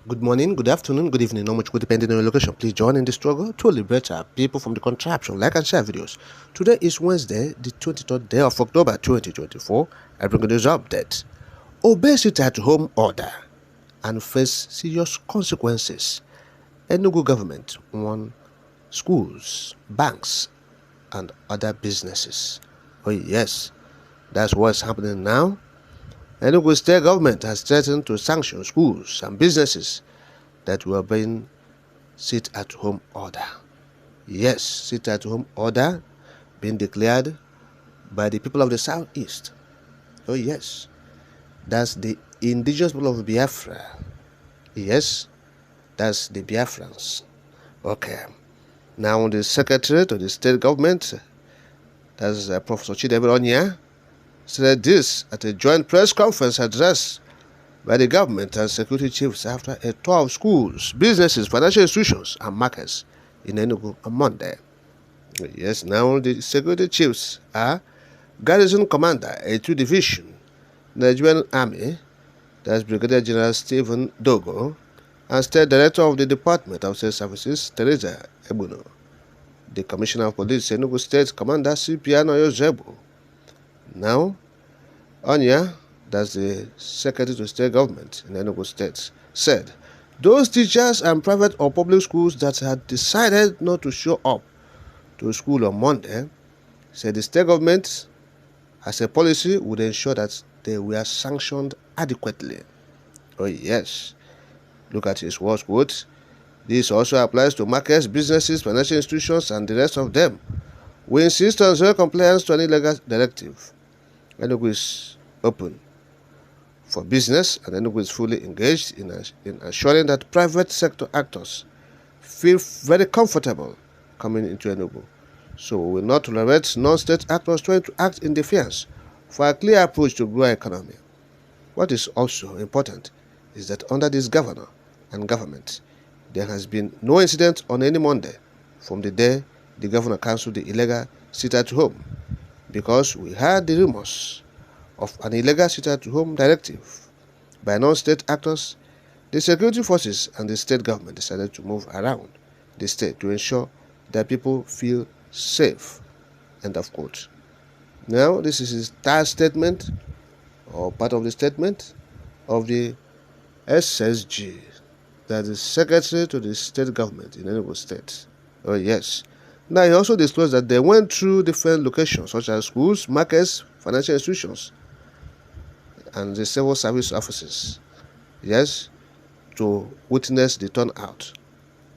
Good morning, good afternoon, good evening, no much good depending on your location. Please join in the struggle to liberate our people from the contraption. Like and share videos. Today is Wednesday, the 23rd day of October 2024. I bring you this update. Obey sit-at-home order and face serious consequences. Enugu government warn schools, banks, and other businesses. Oh yes, that's what's happening now. Enugu state government has threatened to sanction schools and businesses that were being sit-at-home order. Yes, sit-at-home order being declared by the people of the southeast. Oh yes, that's the indigenous people of Biafra. Yes, that's the Biafrans. Okay. Now the secretary to the state government, that's Professor Chidebe Onya, said this at a joint press conference address by the government and security chiefs after a tour of schools, businesses, financial institutions, and markets in Enugu on Monday. Yes, now the security chiefs are Garrison Commander, A2 Division, Nigerian Army, that's Brigadier General Stephen Dogo, and State Director of the Department of State Services, Teresa Ebuno. The Commissioner of Police, Enugu State Commander, Cipriano Yozebu. Now, Onya, that's the Secretary to State Government in Enugu State, said those teachers and private or public schools that had decided not to show up to school on Monday said the state government, as a policy, would ensure that they were sanctioned adequately. Oh yes, look at his words quote. This also applies to markets, businesses, financial institutions, and the rest of them. We insist on zero compliance to any legal directive. Enugu is open for business, and Enugu is fully engaged in ensuring that private sector actors feel very comfortable coming into Enugu. So we will not tolerate non-state actors trying to act in defiance for a clear approach to grow our economy. What is also important is that under this governor and government, there has been no incident on any Monday from the day the governor cancelled the illegal sit-at-home, because we heard the rumors of an illegal sit-at-home directive by non-state actors. The security forces and the state government decided to move around the state to ensure that people feel safe. End of quote. Now, this is his third statement, or part of the statement, of the SSG, that is Secretary to the State Government in Enugu State. Oh yes. Now, he also disclosed that they went through different locations such as schools, markets, financial institutions, and the civil service offices, yes, to witness the turnout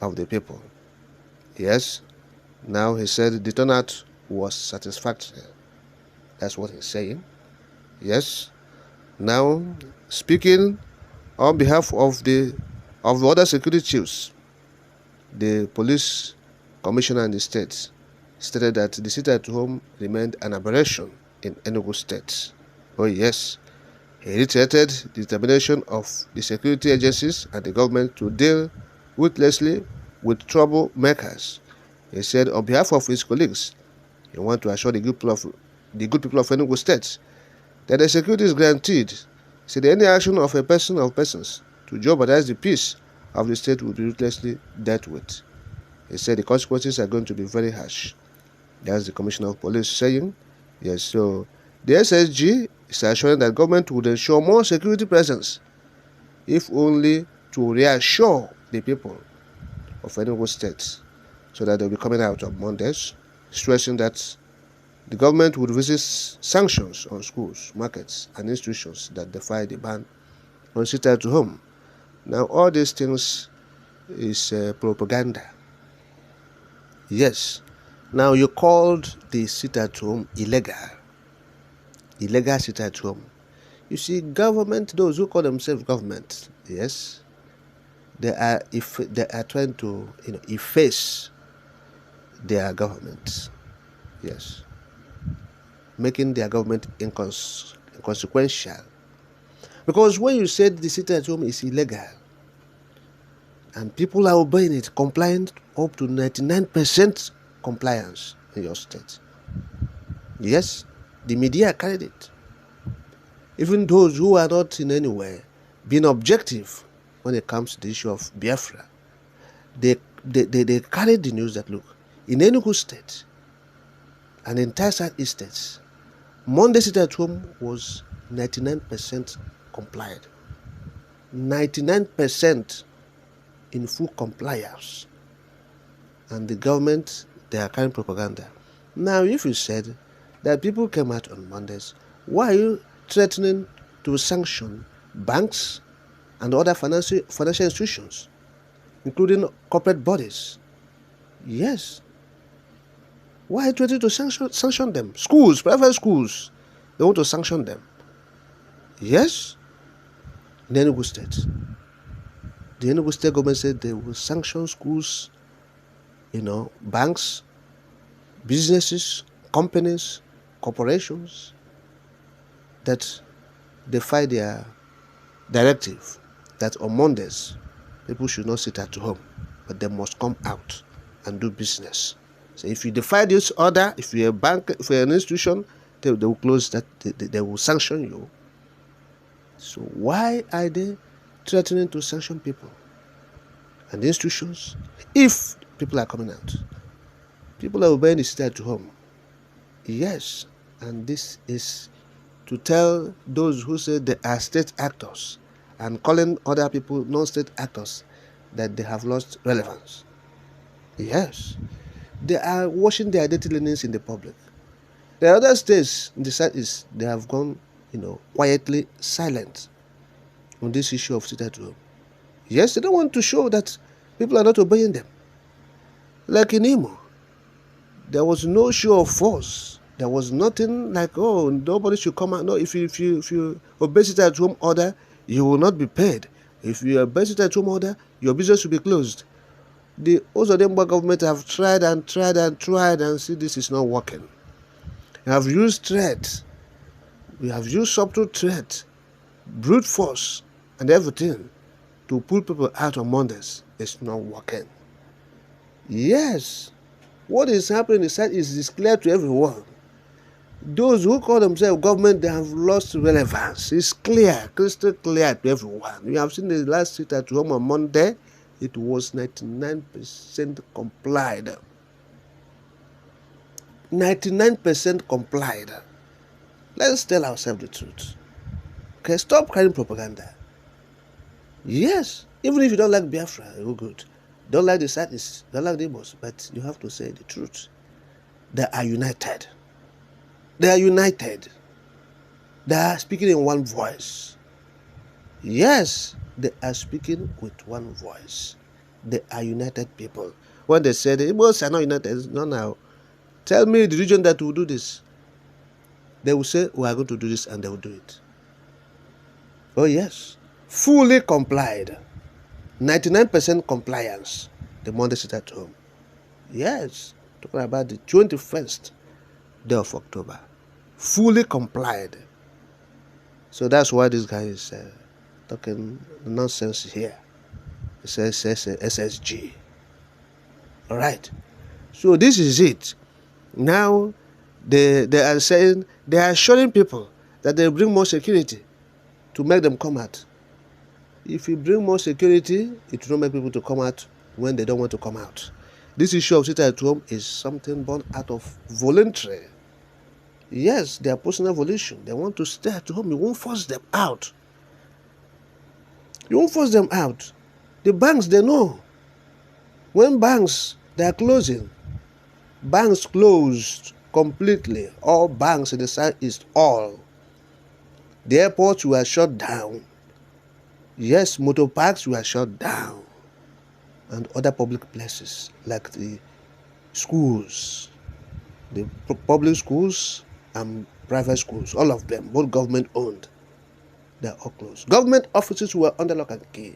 of the people. Yes, now he said the turnout was satisfactory. That's what he's saying. Yes, now speaking on behalf of the other security chiefs, the police commissioner in the state stated that the sit-at-home remained an aberration in Enugu State. Oh yes, he reiterated the determination of the security agencies and the government to deal ruthlessly with troublemakers. He said on behalf of his colleagues, he wants to assure the good people of Enugu State that the security is guaranteed. He said any action of a person or persons to jeopardize the peace of the state will be ruthlessly dealt with. He said the consequences are going to be very harsh. That's the Commissioner of Police saying. Yes, so the SSG is assuring that government would ensure more security presence, if only to reassure the people of Enugu State, so that they'll be coming out on Mondays, stressing that the government would visit sanctions on schools, markets, and institutions that defy the ban on sit-at-home. Now, all these things is propaganda. Yes. Now, you called the sit-at-home illegal sit-at-home. You see, government, those who call themselves government, yes, they are trying to efface their government. Yes, making their government inconsequential. Because when you said the sit-at-home is illegal, and people are obeying it, compliant up to 99% compliance in your state. Yes, the media carried it. Even those who are not in any way being objective when it comes to the issue of Biafra. They carried the news that, look, in Enugu State and the entire Southeast states, Monday sit at home was 99% complied. 99% in full compliance. And the government, they are carrying propaganda. Now, if you said that people came out on Mondays, why are you threatening to sanction banks and other financial institutions, including corporate bodies? Yes. Why are you threatening to sanction them? Schools, private schools, they want to sanction them. Yes. In Enugu State, the Enugu State government said they will sanction schools, banks, businesses, companies, corporations that defy their directive that on Mondays people should not sit at home, but they must come out and do business. So if you defy this order, if you're a bank, if you're an institution, they will close that, they will sanction you. So why are they threatening to sanction people and institutions if people are coming out? People are obeying the state at home. Yes, and this is to tell those who say they are state actors and calling other people non-state actors that they have lost relevance. Yes, they are washing their dirty linens in the public. There are other states in the Southeast, they have gone, quietly silent on this issue of state at home. Yes, they don't want to show that people are not obeying them. Like in Imo, there was no show of force. There was nothing like, oh, nobody should come out. No, if you obey state at home order, you will not be paid. If you obey state at home order, your business will be closed. The Mbah government have tried and see this is not working. We have used threat. We have used subtle threat, brute force, and everything to pull people out on Mondays. It's not working. Yes, what is happening inside is clear to everyone. Those who call themselves government, they have lost relevance. It's clear, crystal clear to everyone. We have seen the last sit at home on Monday. It was 99% complied. 99% complied. Let's tell ourselves the truth. Okay, stop carrying propaganda. Yes, even if you don't like Biafra, you're good. Don't like the sadness, don't like the boss, but you have to say the truth. They are united. They are united. They are speaking in one voice. Yes, they are speaking with one voice. They are united people. When they say the Igbos are not united, no, now. Tell me the region that will do this. They will say, we are going to do this, and they will do it. Oh yes, fully complied. 99% compliance. The Monday sit at home. Yes, talking about the 21st day of October. Fully complied. So that's why this guy is talking nonsense here. It says SSG. All right. So this is it. Now they are saying, they are assuring people that they bring more security to make them come out. If you bring more security, it will not make people to come out when they don't want to come out. This issue of sitting at home is something born out of voluntary. Yes, their personal volition. They want to stay at home. You won't force them out. You won't force them out. The banks, they know. When banks, they are closing. Banks closed completely. All banks in the Southeast, all. The airports were shut down. Yes, motor parks were shut down. And other public places like the schools, the public schools and private schools, all of them, both government owned, they're all closed. Government offices were under lock and key.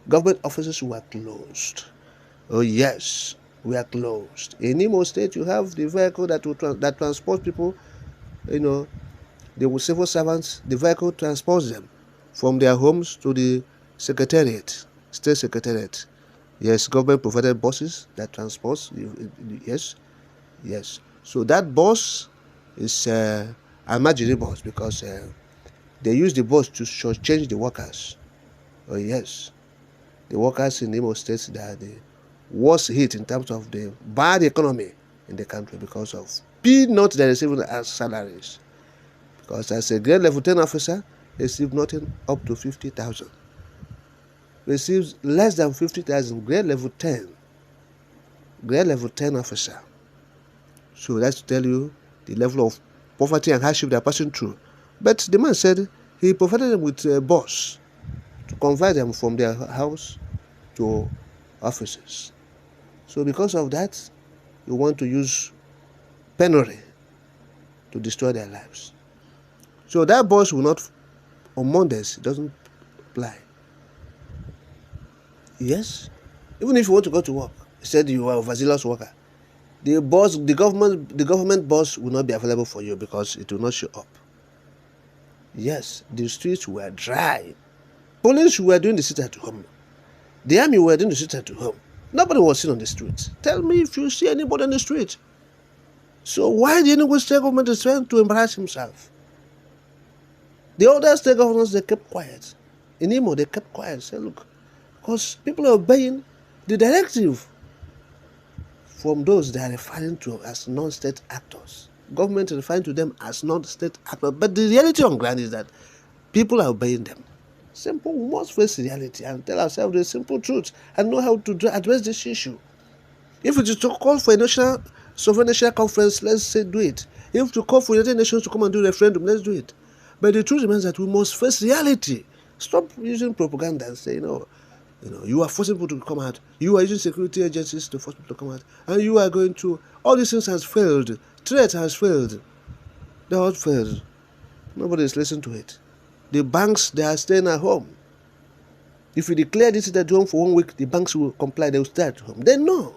Government offices were closed. Oh yes, we are closed. In Imo State, you have the vehicle that transports people, the civil servants, the vehicle transports them from their homes to the secretariat, state secretariat. Yes, government provided buses that transports. Yes. So that bus is an imaginary bus because they use the bus to change the workers. Oh yes. The workers in Imo State that are the worst hit in terms of the bad economy in the country because of peanuts they're receiving as salaries. Because as a grade level 10 officer, receives nothing up to 50,000. Receives less than 50,000, grade level 10. Grade level 10 officer. So that's to tell you the level of poverty and hardship they're passing through. But the man said he provided them with a bus to convert them from their house to offices. So because of that, you want to use penury to destroy their lives. So that bus will not, on Mondays, it doesn't apply. Yes, even if you want to go to work, he said you are a overzealous worker. The government bus will not be available for you because it will not show up. Yes, the streets were dry. Police were doing the sit at home. The army were doing the sit at home. Nobody was seen on the streets. Tell me if you see anybody on the street. So why the Enugu state government is trying to embarrass himself? The other state governors, they kept quiet. In Imo, they kept quiet. Say, look, because people are obeying the directive from those they are referring to as non-state actors. Government is referring to them as non-state actors. But the reality on ground is that people are obeying them. Simple, we must face reality and tell ourselves the simple truth and know how to address this issue. If it is to call for a national sovereign national conference, let's say do it. If to call for the United Nations to come and do a referendum, let's do it. But the truth remains that we must face reality. Stop using propaganda and say, you are forcing people to come out. You are using security agencies to force people to come out. And you are going to, all these things has failed. Threat has failed. The all failed. Nobody is listening to it. The banks, they are staying at home. If you declare this at home for 1 week, the banks will comply. They will stay at home. They know.